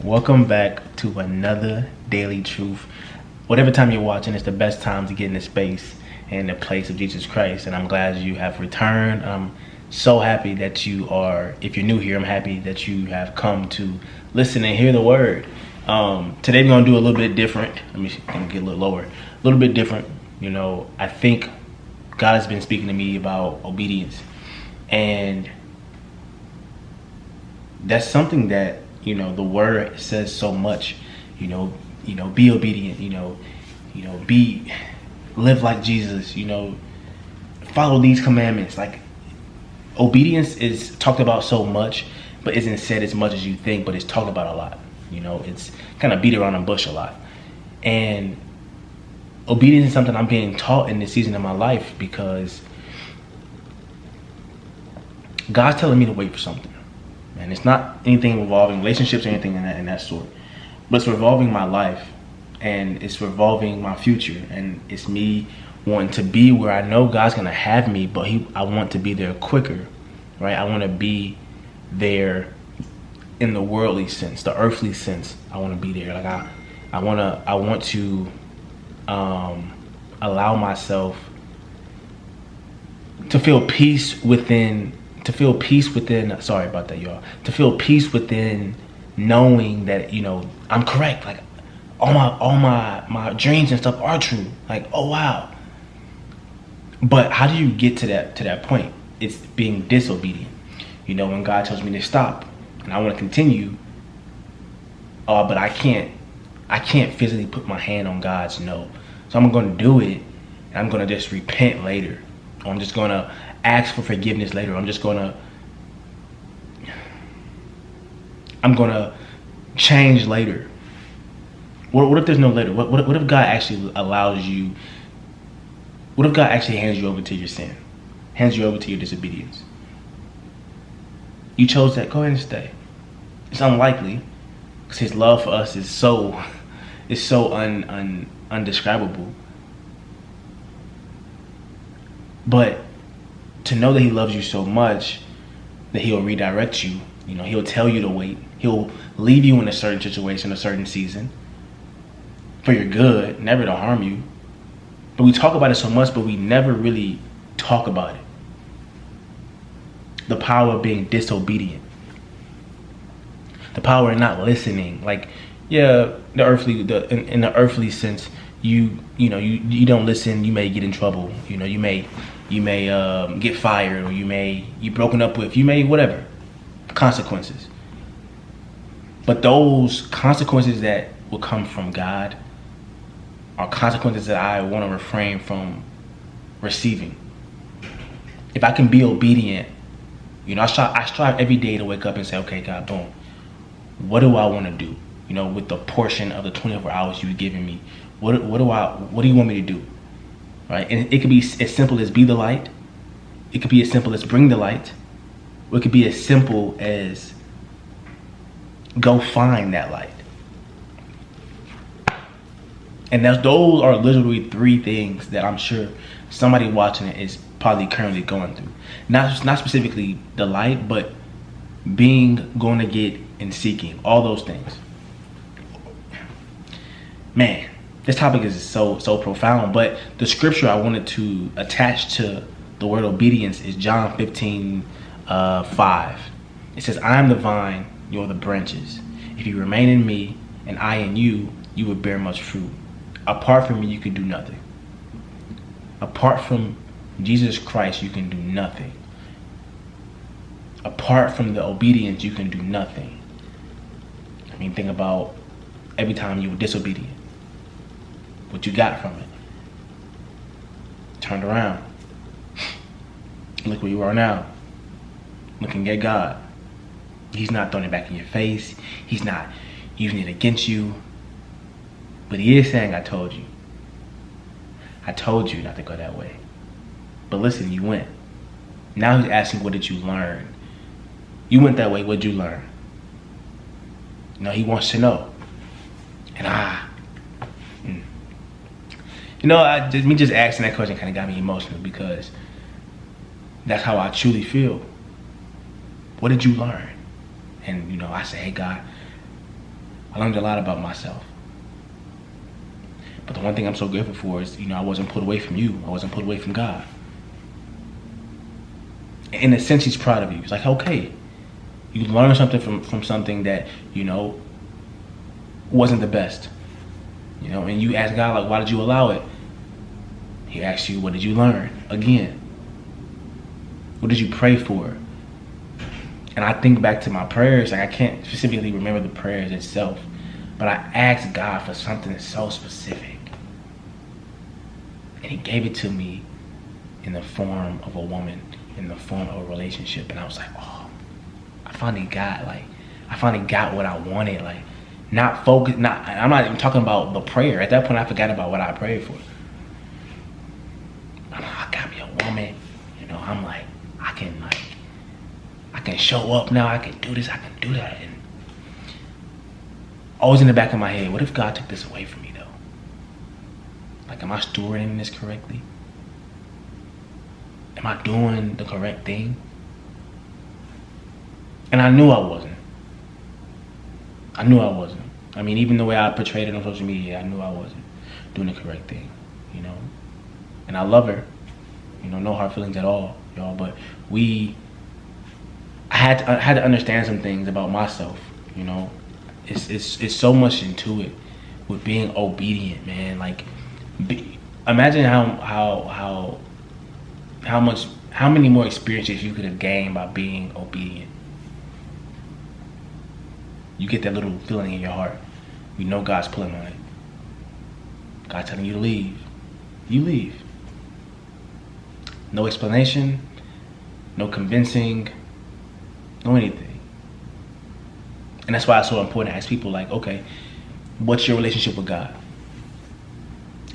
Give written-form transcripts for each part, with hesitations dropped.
Welcome back to another Daily Truth. Whatever time you're watching, it's the best time to get in the space and the place of Jesus Christ. And I'm glad you have returned. I'm so happy that you are, if you're new here, I'm happy that you have come to listen and hear the word. Today we're going to do a little bit different. Let me get a little lower. A little bit different. You know, I think God has been speaking to me about obedience. And that's something that, you know, the word says so much. Be obedient, live like Jesus, follow these commandments. Like, obedience is talked about so much, but isn't said as much as you think, but it's talked about a lot. It's kind of beat around the bush a lot. And obedience is something I'm being taught in this season of my life because God's telling me to wait for something. And it's not anything involving relationships or anything in that sort. But it's revolving my life. And it's revolving my future. And it's me wanting to be where I know God's going to have me. But I want to be there quicker. Right? I want to be there in the worldly sense. The earthly sense. I want to be there. Like I want to allow myself to feel peace within. Sorry about that, y'all. To feel peace within knowing that, I'm correct. Like all my dreams and stuff are true. Like, oh wow. But how do you get to that point? It's being disobedient. When God tells me to stop and I want to continue, but I can't physically put my hand on God's no. So I'm going to do it and I'm going to just repent later. Or I'm just going to ask for forgiveness later. I'm going to change later. What if there's no later? What if God actually allows you? What if God actually hands you over to your sin? Hands you over to your disobedience? You chose that. Go ahead and stay. It's unlikely because His love for us is so undescribable. But to know that He loves you so much that He'll redirect you, He'll tell you to wait. He'll leave you in a certain situation, a certain season for your good, never to harm you. But we talk about it so much, but we never really talk about it. The power of being disobedient. The power of not listening. Like, yeah, in the earthly sense, you don't listen, you may get in trouble. You may get fired, or you broken up with, whatever. Consequences. But those consequences that will come from God are consequences that I want to refrain from receiving. If I can be obedient, I strive every day to wake up and say, okay, God, boom, what do I want to do? With the portion of the 24 hours you've given me, what do you want me to do? Right? And it could be as simple as be the light. It could be as simple as bring the light. Or it could be as simple as go find that light. And those are literally three things that I'm sure somebody watching it is probably currently going through. Not specifically the light, but going to get and seeking. All those things. Man, this topic is so profound, but the scripture I wanted to attach to the word obedience is John 15:5. It says, I am the vine, you are the branches. If you remain in me and I in you, you will bear much fruit. Apart from me, you can do nothing. Apart from Jesus Christ, you can do nothing. Apart from the obedience, you can do nothing. Think about every time you were disobedient. What you got from it. Turned around. Look where you are now. Looking at God. He's not throwing it back in your face. He's not using it against you. But He is saying, I told you. I told you not to go that way. But listen, you went. Now He's asking, what did you learn? You went that way, what did you learn? He wants to know. And me just asking that question kind of got me emotional because that's how I truly feel. What did you learn? And I say, hey God, I learned a lot about myself. But the one thing I'm so grateful for is, I wasn't pulled away from you. I wasn't pulled away from God. In a sense, he's proud of you. He's like, okay, you learned something from something that, wasn't the best. And you ask God, like, why did you allow it? He asks you, what did you learn? Again, what did you pray for? And I think back to my prayers, like I can't specifically remember the prayers itself, but I asked God for something so specific. And he gave it to me in the form of a woman, in the form of a relationship. And I was like, oh, I finally got what I wanted. Like, I'm not even talking about the prayer. At that point, I forgot about what I prayed for. I got me a woman, I'm like, I can show up now, I can do this, I can do that. And always in the back of my head, what if God took this away from me though? Like, am I stewarding this correctly? Am I doing the correct thing? And I knew I wasn't. I mean, even the way I portrayed it on social media, I knew I wasn't doing the correct thing, And I love her, no hard feelings at all, y'all. But I had to understand some things about myself, It's so much into it with being obedient, man. Like, imagine how many more experiences you could have gained by being obedient. You get that little feeling in your heart. God's pulling on it. God's telling you to leave. You leave. No explanation, no convincing, no anything. And that's why it's so important to ask people, like, okay, what's your relationship with God?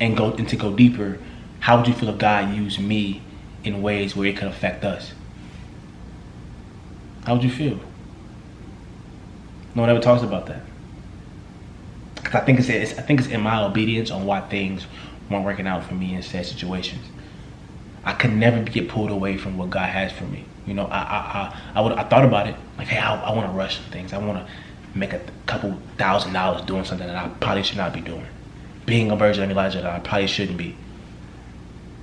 And to go deeper, how would you feel if God used me in ways where it could affect us? How would you feel? No one ever talks about that. Because I think it's in my obedience on why things weren't working out for me in said situations. I could never get pulled away from what God has for me. I thought about it. Like, hey, I want to rush some things. I want to make a couple $1,000 doing something that I probably should not be doing. Being a version of Elijah that I probably shouldn't be.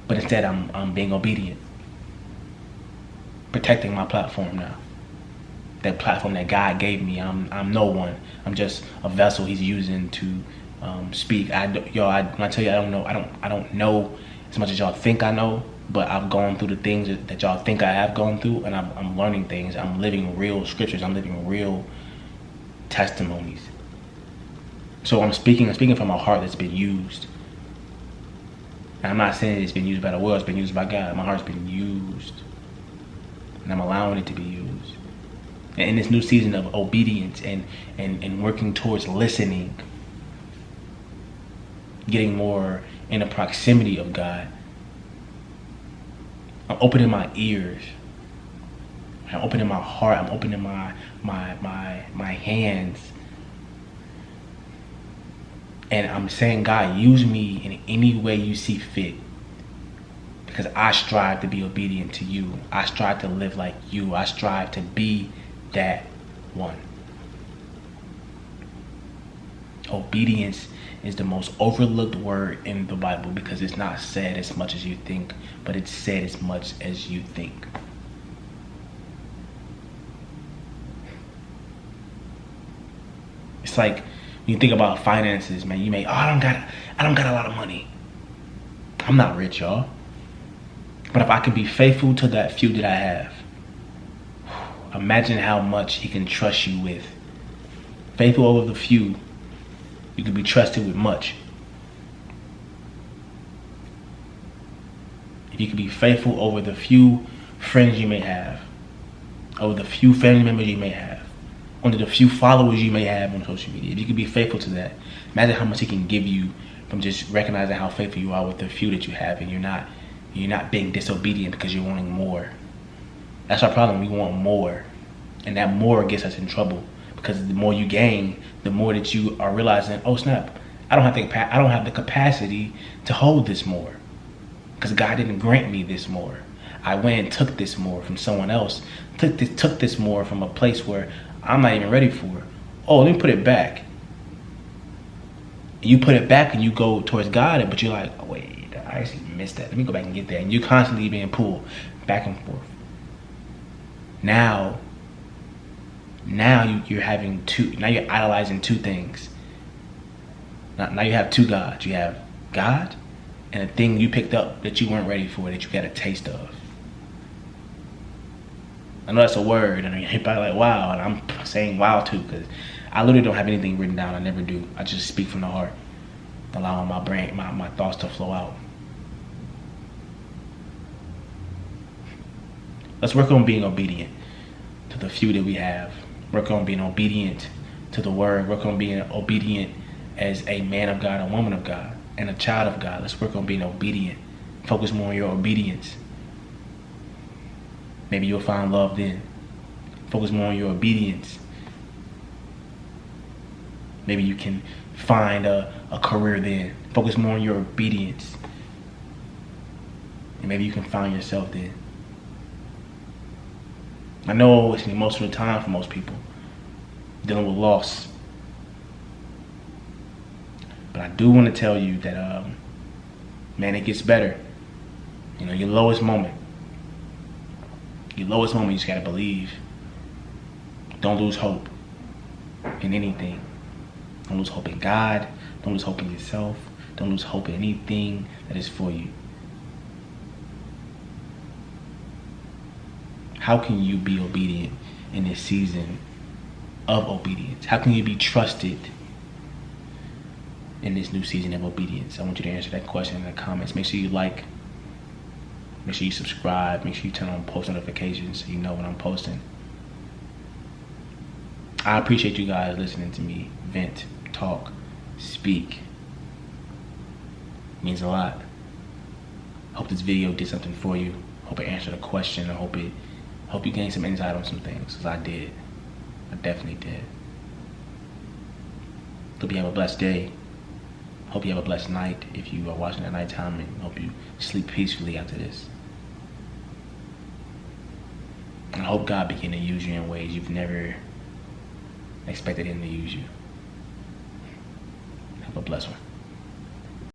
But instead, I'm being obedient. Protecting my platform now. That platform that God gave me. I'm no one. I'm just a vessel He's using to speak. When I tell you I don't know as much as y'all think I know. But I've gone through the things that y'all think I have gone through, and I'm learning things. I'm living real scriptures. I'm living real testimonies. So I'm speaking from a heart that's been used. And I'm not saying it's been used by the world. It's been used by God. My heart's been used, and I'm allowing it to be used. And in this new season of obedience and working towards listening, getting more in the proximity of God. I'm opening my ears. I'm opening my heart. I'm opening my hands. And I'm saying, God, use me in any way you see fit. Because I strive to be obedient to you. I strive to live like you. I strive to be that one. Obedience is the most overlooked word in the Bible because it's not said as much as you think, but it's said as much as you think. It's like when you think about finances, man, you may, I don't got a lot of money. I'm not rich, y'all. But if I can be faithful to that few that I have, imagine how much He can trust you with. Faithful over the few, you can be trusted with much. If you can be faithful over the few friends you may have, over the few family members you may have, under the few followers you may have on social media, if you can be faithful to that, imagine how much He can give you from just recognizing how faithful you are with the few that you have, and you're not being disobedient because you're wanting more. That's our problem. We want more, and that more gets us in trouble because the more you gain, the more that you are realizing, oh snap, I don't have the capacity to hold this more because God didn't grant me this more. I went and took this more from someone else, took this more from a place where I'm not even ready for. Oh, let me put it back. And you put it back and you go towards God, but you're like, oh, wait, I actually missed that. Let me go back and get that. And you're constantly being pulled back and forth. Now you're having two. Now you're idolizing two things. Now you have two gods. You have God and a thing you picked up that you weren't ready for, that you got a taste of. I know that's a word, and you're probably like, wow, and I'm saying wow too, because I literally don't have anything written down. I never do. I just speak from the heart, allowing my brain, my thoughts to flow out. Let's work on being obedient to the few that we have. Work on being obedient to the word. Work on being obedient as a man of God, a woman of God, and a child of God. Let's work on being obedient. Focus more on your obedience. Maybe you'll find love then. Focus more on your obedience. Maybe you can find a career then. Focus more on your obedience. And maybe you can find yourself then. I know it's an emotional time for most people, dealing with loss. But I do want to tell you that, man, it gets better. You know, your lowest moment, you just got to believe. Don't lose hope in anything. Don't lose hope in God. Don't lose hope in yourself. Don't lose hope in anything that is for you. How can you be obedient in this season of obedience? How can you be trusted in this new season of obedience? I want you to answer that question in the comments. Make sure you like. Make sure you subscribe. Make sure you turn on post notifications so you know when I'm posting. I appreciate you guys listening to me vent, talk, speak. It means a lot. Hope this video did something for you. Hope it answered a question. I hope you gained some insight on some things, because I did. I definitely did. Hope you have a blessed day. Hope you have a blessed night if you are watching at nighttime, and hope you sleep peacefully after this. And I hope God begin to use you in ways you've never expected Him to use you. Have a blessed one.